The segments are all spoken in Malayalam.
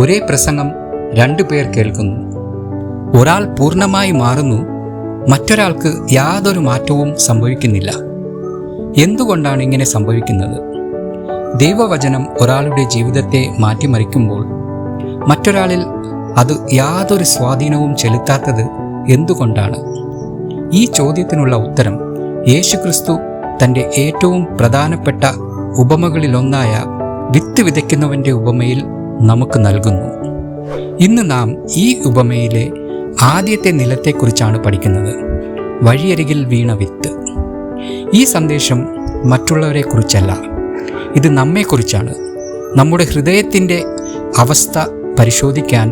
ഒരേ പ്രസംഗം 2 പേർ കേൾക്കുന്നു. ഒരാൾ പൂർണ്ണമായി മാറുന്നു, മറ്റൊരാൾക്ക് യാതൊരു മാറ്റവും സംഭവിക്കുന്നില്ല. എന്തുകൊണ്ടാണ് ഇങ്ങനെ സംഭവിക്കുന്നത്? ദൈവവചനം ഒരാളുടെ ജീവിതത്തെ മാറ്റിമറിക്കുമ്പോൾ മറ്റൊരാളിൽ അത് യാതൊരു സ്വാധീനവും ചെലുത്താത്തത് എന്തുകൊണ്ടാണ്? ഈ ചോദ്യത്തിനുള്ള ഉത്തരം യേശുക്രിസ്തു തൻ്റെ ഏറ്റവും പ്രധാനപ്പെട്ട ഉപമകളിലൊന്നായ വിത്ത് വിതയ്ക്കുന്നവൻ്റെ ഉപമയിൽ നമുക്ക് നൽകുന്നു. ഇന്ന് നാം ഈ ഉപമയിലെ ആദ്യത്തെ നിലത്തെക്കുറിച്ചാണ് പഠിക്കുന്നത്, വഴിയരികിൽ വീണ വിത്ത്. ഈ സന്ദേശം മറ്റുള്ളവരെക്കുറിച്ചല്ല, ഇത് നമ്മെക്കുറിച്ചാണ്. നമ്മുടെ ഹൃദയത്തിൻ്റെ അവസ്ഥ പരിശോധിക്കാൻ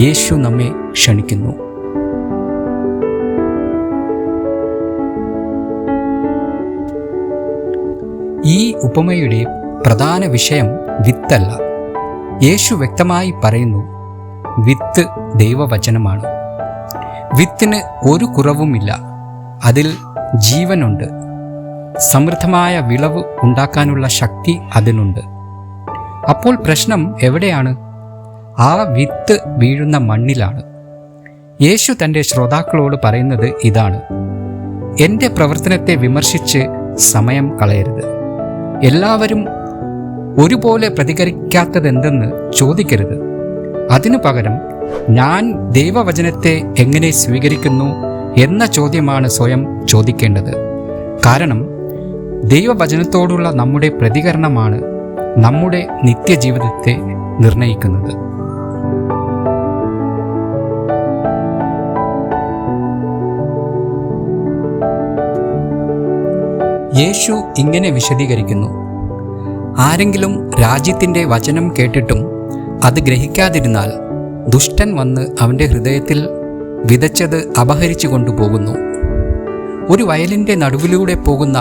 യേശു നമ്മെ ക്ഷണിക്കുന്നു. ഈ ഉപമയുടെ പ്രധാന വിഷയം വിത്തല്ല. യേശു വ്യക്തമായി പറയുന്നു, വിത്ത് ദൈവവചനമാണ്. വിത്തിന് ഒരു കുറവുമില്ല, അതിൽ ജീവനുണ്ട്. സമൃദ്ധമായ വിളവ് ഉണ്ടാക്കാനുള്ള ശക്തി അതിനുണ്ട്. അപ്പോൾ പ്രശ്നം എവിടെയാണ്? ആ വിത്ത് വീഴുന്ന മണ്ണിലാണ്. യേശു തൻ്റെ ശ്രോതാക്കളോട് പറയുന്നത് ഇതാണ്: എൻ്റെ പ്രവർത്തനത്തെ വിമർശിച്ച് സമയം കളയരുത്. എല്ലാവരും ഒരുപോലെ പ്രതികരിക്കാത്തതെന്തെന്ന് ചോദിക്കരുത്. അതിനു പകരം ഞാൻ ദൈവവചനത്തെ എങ്ങനെ സ്വീകരിക്കുന്നു എന്ന ചോദ്യമാണ് സ്വയം ചോദിക്കേണ്ടത്. കാരണം ദൈവവചനത്തോടുള്ള നമ്മുടെ പ്രതികരണമാണ് നമ്മുടെ നിത്യജീവിതത്തെ നിർണയിക്കുന്നത്. യേശു ഇങ്ങനെ വിശദീകരിക്കുന്നു: ആരെങ്കിലും രാജ്യത്തിൻ്റെ വചനം കേട്ടിട്ടും അത് ഗ്രഹിക്കാതിരുന്നാൽ ദുഷ്ടൻ വന്ന് അവൻ്റെ ഹൃദയത്തിൽ വിതച്ചത് അപഹരിച്ചു കൊണ്ടുപോകുന്നു. ഒരു വയലിൻ്റെ നടുവിലൂടെ പോകുന്ന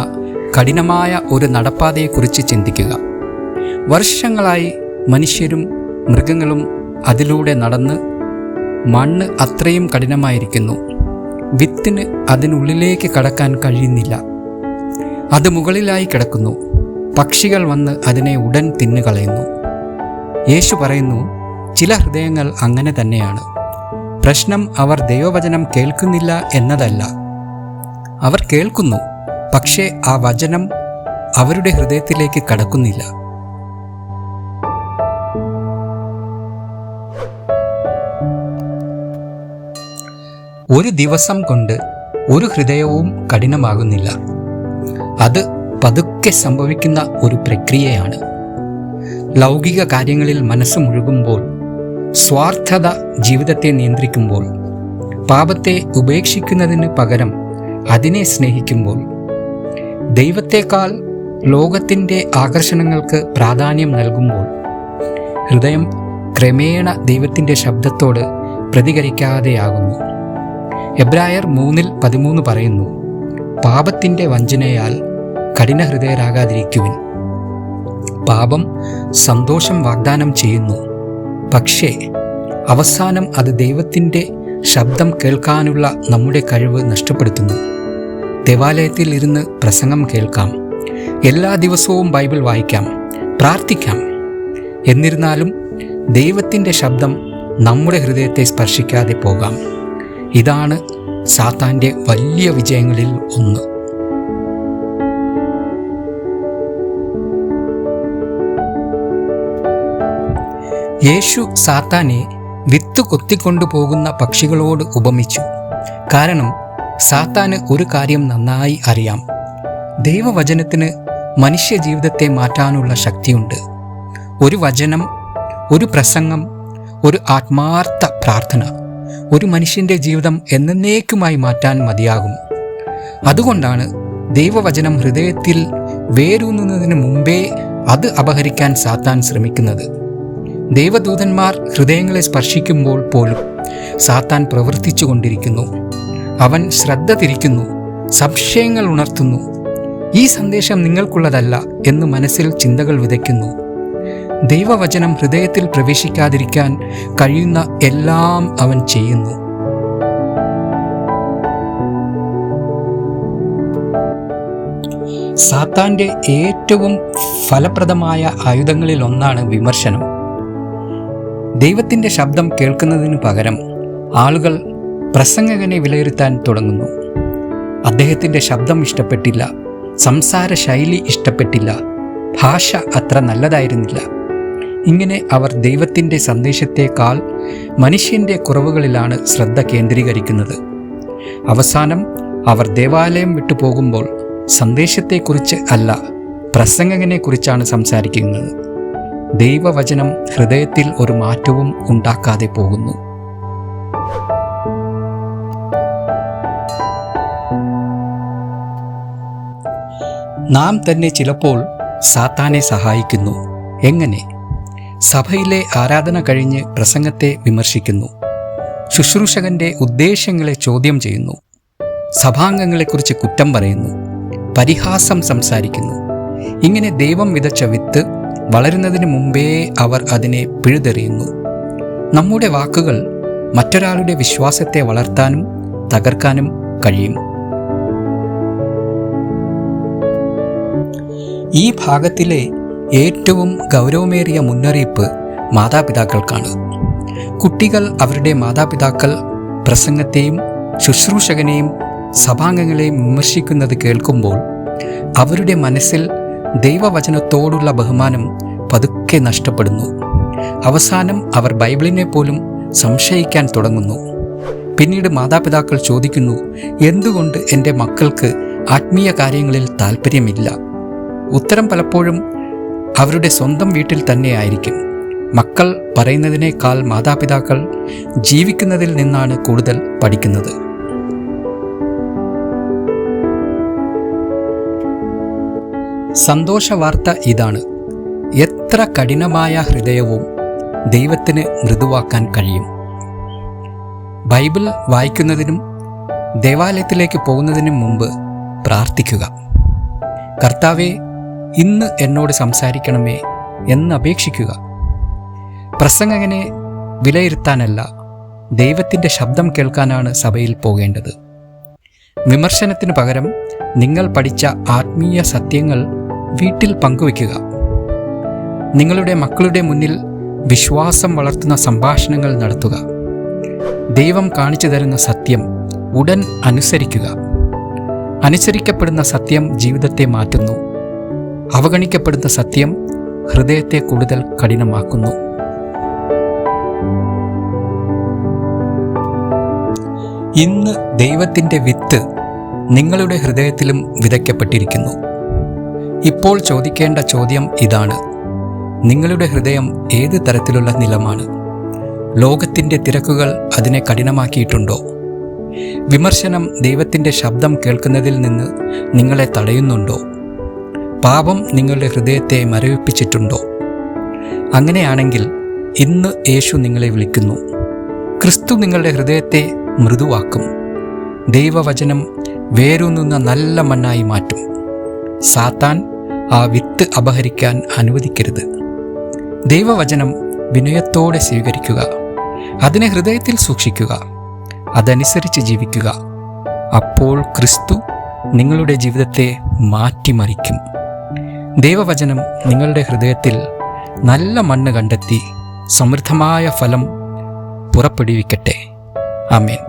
കഠിനമായ ഒരു നടപ്പാതയെക്കുറിച്ച് ചിന്തിക്കുക. വർഷങ്ങളായി മനുഷ്യരും മൃഗങ്ങളും അതിലൂടെ നടന്ന് മണ്ണ് അത്രയും കഠിനമായിരിക്കുന്നു. വിത്തിന് അതിനുള്ളിലേക്ക് കടക്കാൻ കഴിയുന്നില്ല. അത് മുകളിലായി കിടക്കുന്നു. പക്ഷികൾ വന്ന് അതിനെ ഉടൻ തിന്നുകളയുന്നു. യേശു പറയുന്നു, ചില ഹൃദയങ്ങൾ അങ്ങനെ തന്നെയാണ്. പ്രശ്നം അവർ ദൈവവചനം കേൾക്കുന്നില്ല എന്നതല്ല. അവർ കേൾക്കുന്നു, പക്ഷേ ആ വചനം അവരുടെ ഹൃദയത്തിലേക്ക് കടക്കുന്നില്ല. ഒരു ദിവസം കൊണ്ട് ഒരു ഹൃദയവും കഠിനമാകുന്നില്ല. അത് പതുക്കെ സംഭവിക്കുന്ന ഒരു പ്രക്രിയയാണ്. ലൗകിക കാര്യങ്ങളിൽ മനസ്സ് മുഴുകുമ്പോൾ, സ്വാർത്ഥത ജീവിതത്തെ നിയന്ത്രിക്കുമ്പോൾ, പാപത്തെ ഉപേക്ഷിക്കുന്നതിന് പകരം അതിനെ സ്നേഹിക്കുമ്പോൾ, ദൈവത്തേക്കാൾ ലോകത്തിൻ്റെ ആകർഷണങ്ങൾക്ക് പ്രാധാന്യം നൽകുമ്പോൾ, ഹൃദയം ക്രമേണ ദൈവത്തിൻ്റെ ശബ്ദത്തോട് പ്രതികരിക്കാതെയാകുന്നു. എബ്രായർ 3:13 പറയുന്നു, പാപത്തിൻ്റെ വഞ്ചനയാൽ കഠിനഹൃദയരാകാതിരിക്കുവിൻ. പാപം സന്തോഷം വാഗ്ദാനം ചെയ്യുന്നു, പക്ഷേ അവസാനം അത് ദൈവത്തിൻ്റെ ശബ്ദം കേൾക്കാനുള്ള നമ്മുടെ കഴിവ് നഷ്ടപ്പെടുത്തുന്നു. ദേവാലയത്തിൽ ഇരുന്ന് പ്രസംഗം കേൾക്കാം, എല്ലാ ദിവസവും ബൈബിൾ വായിക്കാം, പ്രാർത്ഥിക്കാം. എന്നിരുന്നാലും ദൈവത്തിൻ്റെ ശബ്ദം നമ്മുടെ ഹൃദയത്തെ സ്പർശിക്കാതെ പോകാം. ഇതാണ് സാത്താൻ്റെ വലിയ വിജയങ്ങളിൽ ഒന്ന്. യേശു സാത്താനെ വിത്ത് കൊത്തിക്കൊണ്ടുപോകുന്ന പക്ഷികളോട് ഉപമിച്ചു. കാരണം സാത്താന് ഒരു കാര്യം നന്നായി അറിയാം: ദൈവവചനത്തിന് മനുഷ്യ ജീവിതത്തെ മാറ്റാനുള്ള ശക്തിയുണ്ട്. ഒരു വചനം, ഒരു പ്രസംഗം, ഒരു ആത്മാർത്ഥ പ്രാർത്ഥന ഒരു മനുഷ്യൻ്റെ ജീവിതം എന്നേക്കുമായി മാറ്റാൻ മതിയാകും. അതുകൊണ്ടാണ് ദൈവവചനം ഹൃദയത്തിൽ വേരൂന്നുന്നതിന് മുമ്പേ അത് അപഹരിക്കാൻ സാത്താൻ ശ്രമിക്കുന്നത്. ദൈവദൂതന്മാർ ഹൃദയങ്ങളെ സ്പർശിക്കുമ്പോൾ പോലും സാത്താൻ പ്രവർത്തിച്ചു കൊണ്ടിരിക്കുന്നു. അവൻ ശ്രദ്ധ തിരിക്കുന്നു, സംശയങ്ങൾ ഉണർത്തുന്നു. ഈ സന്ദേശം നിങ്ങൾക്കുള്ളതല്ല എന്ന് മനസ്സിൽ ചിന്തകൾ വിതയ്ക്കുന്നു. ദൈവവചനം ഹൃദയത്തിൽ പ്രവേശിക്കാതിരിക്കാൻ കഴിയുന്ന എല്ലാം അവൻ ചെയ്യുന്നു. സാത്താൻ്റെ ഏറ്റവും ഫലപ്രദമായ ആയുധങ്ങളിൽ ഒന്നാണ് വിമർശനം. ദൈവത്തിൻ്റെ ശബ്ദം കേൾക്കുന്നതിനു പകരം ആളുകൾ പ്രസംഗകനെ വിലയിരുത്താൻ തുടങ്ങുന്നു. അദ്ദേഹത്തിൻ്റെ ശബ്ദം ഇഷ്ടപ്പെട്ടില്ല, സംസാര ശൈലി ഇഷ്ടപ്പെട്ടില്ല, ഭാഷ അത്ര നല്ലതായിരുന്നില്ല. ഇങ്ങനെ അവർ ദൈവത്തിൻ്റെ സന്ദേശത്തേക്കാൾ മനുഷ്യൻ്റെ കുറവുകളിലാണ് ശ്രദ്ധ കേന്ദ്രീകരിക്കുന്നത്. അവസാനം അവർ ദേവാലയം വിട്ടുപോകുമ്പോൾ സന്ദേശത്തെക്കുറിച്ച് അല്ല, പ്രസംഗകനെക്കുറിച്ചാണ് സംസാരിക്കുന്നത്. ദൈവവചനം ഹൃദയത്തിൽ ഒരു മാറ്റവും ഉണ്ടാക്കാതെ പോകുന്നു. നാം തന്നെ ചിലപ്പോൾ സാത്താനെ സഹായിക്കുന്നു. എങ്ങനെ? സഭയിലെ ആരാധന കഴിഞ്ഞ് പ്രസംഗത്തെ വിമർശിക്കുന്നു, ശുശ്രൂഷകന്റെ ഉദ്ദേശ്യങ്ങളെ ചോദ്യം ചെയ്യുന്നു, സഭാംഗങ്ങളെക്കുറിച്ച് കുറ്റം പറയുന്നു, പരിഹാസം സംസാരിക്കുന്നു. ഇങ്ങനെ ദൈവം വിതച്ച വിത്ത് വളരുന്നതിന് മുമ്പേ അവർ അതിനെ പിഴുതെറിയുന്നു. നമ്മുടെ വാക്കുകൾ മറ്റൊരാളുടെ വിശ്വാസത്തെ വളർത്താനും തകർക്കാനും കഴിയും. ഈ ഭാഗത്തിലെ ഏറ്റവും ഗൗരവമേറിയ മുന്നറിയിപ്പ് മാതാപിതാക്കൾക്കാണ്. കുട്ടികൾ അവരുടെ മാതാപിതാക്കൾ പ്രസംഗത്തെയും ശുശ്രൂഷകനെയും സഭാംഗങ്ങളെയും വിമർശിക്കുന്നത് കേൾക്കുമ്പോൾ അവരുടെ മനസ്സിൽ ദൈവവചനത്തോടുള്ള ബഹുമാനം പതുക്കെ നഷ്ടപ്പെടുന്നു. അവസാനം അവർ ബൈബിളിനെ പോലും സംശയിക്കാൻ തുടങ്ങുന്നു. പിന്നീട് മാതാപിതാക്കൾ ചോദിക്കുന്നു, എന്തുകൊണ്ട് എൻ്റെ മക്കൾക്ക് ആത്മീയ കാര്യങ്ങളിൽ താല്പര്യമില്ല? ഉത്തരം പലപ്പോഴും അവരുടെ സ്വന്തം വീട്ടിൽ തന്നെയായിരിക്കും. മക്കൾ പറയുന്നതിനേക്കാൾ മാതാപിതാക്കൾ ജീവിക്കുന്നതിൽ നിന്നാണ് കൂടുതൽ പഠിക്കുന്നത്. സന്തോഷവാർത്ത ഇതാണ്: എത്ര കഠിനമായ ഹൃദയവും ദൈവത്തിന് മൃദുവാക്കാൻ കഴിയും. ബൈബിൾ വായിക്കുന്നതിനും ദേവാലയത്തിലേക്ക് പോകുന്നതിനും മുമ്പ് പ്രാർത്ഥിക്കുക. കർത്താവേ, ഇന്ന് എന്നോട് സംസാരിക്കണമേ എന്നപേക്ഷിക്കുക. പ്രസംഗകനെ വിലയിരുത്താനല്ല, ദൈവത്തിൻ്റെ ശബ്ദം കേൾക്കാനാണ് സഭയിൽ പോകേണ്ടത്. വിമർശനത്തിന് പകരം നിങ്ങൾ പഠിച്ച ആത്മീയ സത്യങ്ങൾ വീട്ടിൽ പങ്കുവയ്ക്കുക. നിങ്ങളുടെ മക്കളുടെ മുന്നിൽ വിശ്വാസം വളർത്തുന്ന സംഭാഷണങ്ങൾ നടത്തുക. ദൈവം കാണിച്ചു തരുന്ന സത്യം ഉടൻ അനുസരിക്കുക. അനുസരിക്കപ്പെടുന്ന സത്യം ജീവിതത്തെ മാറ്റുന്നു. അവഗണിക്കപ്പെടുന്ന സത്യം ഹൃദയത്തെ കൂടുതൽ കഠിനമാക്കുന്നു. ഇന്ന് ദൈവത്തിൻ്റെ വിത്ത് നിങ്ങളുടെ ഹൃദയത്തിലും വിതയ്ക്കപ്പെട്ടിരിക്കുന്നു. ഇപ്പോൾ ചോദിക്കേണ്ട ചോദ്യം ഇതാണ്: നിങ്ങളുടെ ഹൃദയം ഏത് തരത്തിലുള്ള നിലമാണ്? ലോകത്തിൻ്റെ തിരക്കുകൾ അതിനെ കഠിനമാക്കിയിട്ടുണ്ടോ? വിമർശനം ദൈവത്തിൻ്റെ ശബ്ദം കേൾക്കുന്നതിൽ നിന്ന് നിങ്ങളെ തടയുന്നുണ്ടോ? പാപം നിങ്ങളുടെ ഹൃദയത്തെ മരവിപ്പിച്ചിട്ടുണ്ടോ? അങ്ങനെയാണെങ്കിൽ ഇന്ന് യേശു നിങ്ങളെ വിളിക്കുന്നു. ക്രിസ്തു നിങ്ങളുടെ ഹൃദയത്തെ മൃദുവാക്കും. ദൈവവചനം വേരൂന്നുന്ന നല്ല മണ്ണായി മാറ്റും. സാത്താൻ ആ വിത്ത് അപഹരിക്കാൻ അനുവദിക്കരുത്. ദൈവവചനം വിനയത്തോടെ സ്വീകരിക്കുക. അതിനെ ഹൃദയത്തിൽ സൂക്ഷിക്കുക. അതനുസരിച്ച് ജീവിക്കുക. അപ്പോൾ ക്രിസ്തു നിങ്ങളുടെ ജീവിതത്തെ മാറ്റിമറിക്കും. ദൈവവചനം നിങ്ങളുടെ ഹൃദയത്തിൽ നല്ല മണ്ണ് കണ്ടെത്തി സമൃദ്ധമായ ഫലം പുറപ്പെടുവിക്കട്ടെ. ആമേൻ.